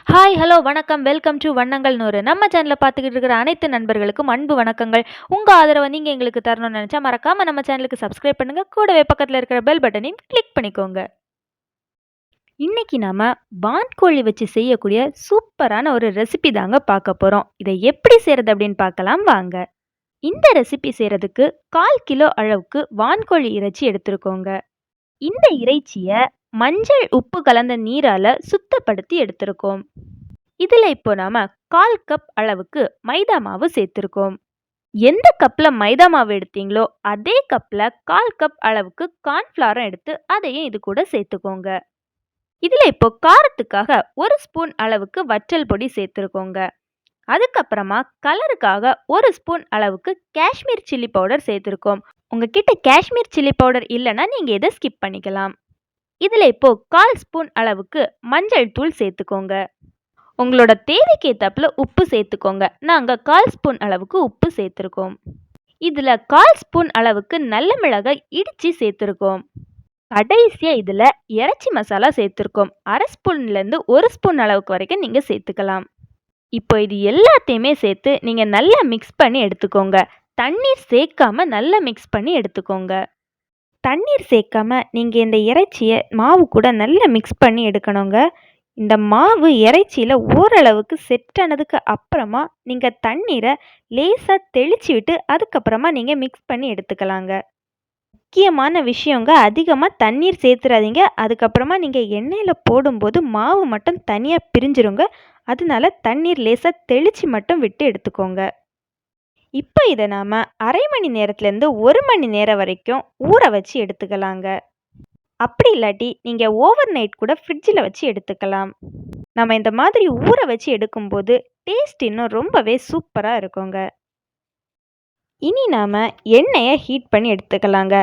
Hi, hello, வணக்கம். Welcome to வண்ணங்கள் 100. நம்ம சேனல பார்த்துக்கிட்டு இருக்கிற அனைத்து நண்பர்களுக்கும் அன்பு வணக்கங்கள். உங்க ஆதரவ நீங்க எங்களுக்கு தரணும்னு நெனச்சா, மறக்காம நம்ம சேனலுக்கு சப்ஸ்கிரைப் பண்ணுங்க. கூடவே பக்கத்துல இருக்கிற பெல் பட்டனையும் கிளிக் பண்ணிக்கோங்க. இன்னைக்கு நாம வான்கோழி வச்சு செய்யக்கூடிய சூப்பரான ஒரு ரெசிபி தாங்க பார்க்க போறோம். இதை எப்படி செய்றது அப்படின்னு பார்க்கலாம் வாங்க. இந்த ரெசிபி செய்றதுக்கு 1/4 கிலோ அளவுக்கு வான்கோழி இறைச்சி எடுத்திருக்கோங்க. இந்த இறைச்சிய மஞ்சள், உப்பு கலந்த நீரால சுத்தப்படுத்தி எடுத்திருக்கோம். இதுல இப்போ நாம 1/4 கப் அளவுக்கு மைதா மாவு சேர்த்திருக்கோம். எந்த கப்ல மைதா மாவு எடுத்தீங்களோ அதே கப்ல 1/4 கப் அளவுக்கு கார்ன்ஃப்ளவரும் எடுத்து அதையும் இது கூட சேர்த்துக்கோங்க. இதுல இப்போ காரத்துக்காக 1 ஸ்பூன் அளவுக்கு வற்றல் பொடி சேர்த்திருக்கோங்க. அதுக்கப்புறமா கலருக்காக 1 ஸ்பூன் அளவுக்கு காஷ்மீர் சில்லி பவுடர் சேர்த்திருக்கோம். உங்ககிட்ட காஷ்மீர் சில்லி பவுடர் இல்லைன்னா நீங்க இதை ஸ்கிப் பண்ணிக்கலாம். இதுல இப்போ 1/4 ஸ்பூன் அளவுக்கு மஞ்சள் தூள் சேர்த்துக்கோங்க. உங்களோட தேவைக்கு ஏத்தாப்புல உப்பு சேர்த்துக்கோங்க. நாங்க 1/4 ஸ்பூன் அளவுக்கு உப்பு சேர்த்திருக்கோம். இதுல 1/4 ஸ்பூன் அளவுக்கு நல்ல மிளகாய் இடிச்சு சேர்த்திருக்கோம். கடைசியா இதுல இறைச்சி மசாலா சேர்த்திருக்கோம். 1/2 ஸ்பூன்ல இருந்து 1 ஸ்பூன் அளவுக்கு வரைக்கும் நீங்க சேர்த்துக்கலாம். இப்போ இது எல்லாத்தையுமே சேர்த்து நீங்க நல்லா மிக்ஸ் பண்ணி எடுத்துக்கோங்க. தண்ணீர் சேர்க்காம நல்லா மிக்ஸ் பண்ணி எடுத்துக்கோங்க. தண்ணீர் சேர்க்காம நீங்க இந்த இறைச்சிய மாவு கூட நல்லா மிக்ஸ் பண்ணி எடுக்கணுங்க. இந்த மாவு இறைச்சியில ஓரளவுக்கு செட் ஆனதுக்கு அப்புறமா நீங்க தண்ணீரை லேசா தெளிச்சு விட்டு அதுக்கப்புறமா நீங்க மிக்ஸ் பண்ணி எடுத்துக்கலாங்க. முக்கியமான விஷயங்க, அதிகமா தண்ணீர் சேர்த்துறாதீங்க. அதுக்கப்புறமா நீங்க எண்ணெயில போடும்போது மாவு மட்டும் தனியா பிரிஞ்சிருங்க. அதனால தண்ணீர் லேசா தெளிச்சு மட்டும் விட்டு எடுத்துக்கோங்க. இப்போ இதை நாம 1/2 மணி நேரத்துலேருந்து 1 மணி நேரம் வரைக்கும் ஊற வச்சு எடுத்துக்கலாங்க. அப்படி இல்லாட்டி நீங்கள் ஓவர் நைட் கூட ஃப்ரிட்ஜில் வச்சு எடுத்துக்கலாம். நம்ம இந்த மாதிரி ஊற வச்சு எடுக்கும்போது டேஸ்ட் இன்னும் ரொம்பவே சூப்பராக இருக்குங்க. இனி நாம் எண்ணெயை ஹீட் பண்ணி எடுத்துக்கலாங்க.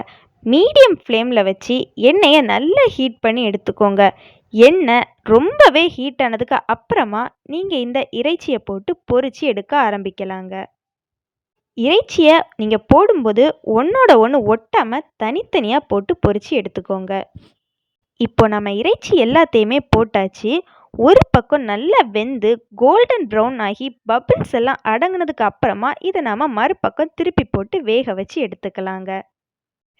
மீடியம் ஃப்ளேமில் வச்சு எண்ணெயை நல்லா ஹீட் பண்ணி எடுத்துக்கோங்க. எண்ணெய் ரொம்பவே ஹீட் ஆனதுக்கு அப்புறமா நீங்கள் இந்த இறைச்சியை போட்டு பொரிச்சு எடுக்க ஆரம்பிக்கலாங்க. இறைச்சியை நீங்கள் போடும்போது ஒன்றோட ஒன்று ஒட்டாமல் தனித்தனியாக போட்டு பொரிச்சு எடுத்துக்கோங்க. இப்போ நம்ம இறைச்சி எல்லாத்தையுமே போட்டாச்சு. ஒரு பக்கம் நல்லா வெந்து கோல்டன் ப்ரௌன் ஆகி பபிள்ஸ் எல்லாம் அடங்கினதுக்கு அப்புறமா இதை நாம் மறுபக்கம் திருப்பி போட்டு வேக வச்சு எடுத்துக்கலாங்க.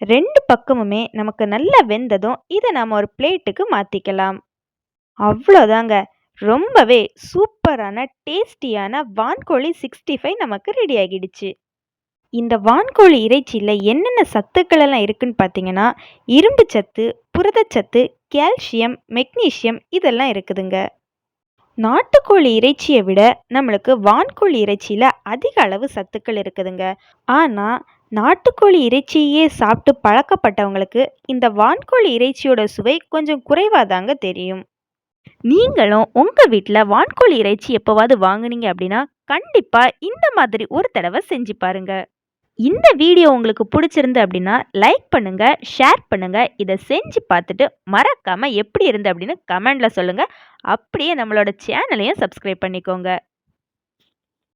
2 பக்கமுமே நமக்கு நல்லா வெந்ததும் இதை நாம் ஒரு பிளேட்டுக்கு மாற்றிக்கலாம். அவ்வளோதாங்க, ரொம்பவே சூப்பரான டேஸ்டியான வான்கோழி 65 நமக்கு ரெடி ஆகிடுச்சு. இந்த வான்கோழி இறைச்சியில் என்னென்ன சத்துக்கள் எல்லாம் இருக்குன்னு பார்த்தீங்கன்னா, இரும்பு சத்து, புரதச்சத்து, கால்சியம், மெக்னீசியம் இதெல்லாம் இருக்குதுங்க. நாட்டுக்கோழி இறைச்சியை விட நம்மளுக்கு வான்கோழி இறைச்சியில் அதிக அளவு சத்துக்கள் இருக்குதுங்க. ஆனால் நாட்டுக்கோழி இறைச்சியே சாப்பிட்டு பழக்கப்பட்டவங்களுக்கு இந்த வான்கோழி இறைச்சியோட சுவை கொஞ்சம் குறைவாக தாங்க தெரியும். நீங்களும் உங்கள் வீட்டில் வான்கோழி இறைச்சி எப்போவாது வாங்குனீங்க அப்படின்னா கண்டிப்பாக இந்த மாதிரி ஒரு தடவை செஞ்சு பாருங்க. இந்த வீடியோ உங்களுக்கு பிடிச்சிருந்து அப்படின்னா லைக் பண்ணுங்க, ஷேர் பண்ணுங்க. இதை செஞ்சு பார்த்துட்டு மறக்காம எப்படி இருந்து அப்படின்னு கமெண்ட்ல சொல்லுங்க. அப்படியே நம்மளோட சேனலையும் சப்ஸ்கிரைப் பண்ணிக்கோங்க.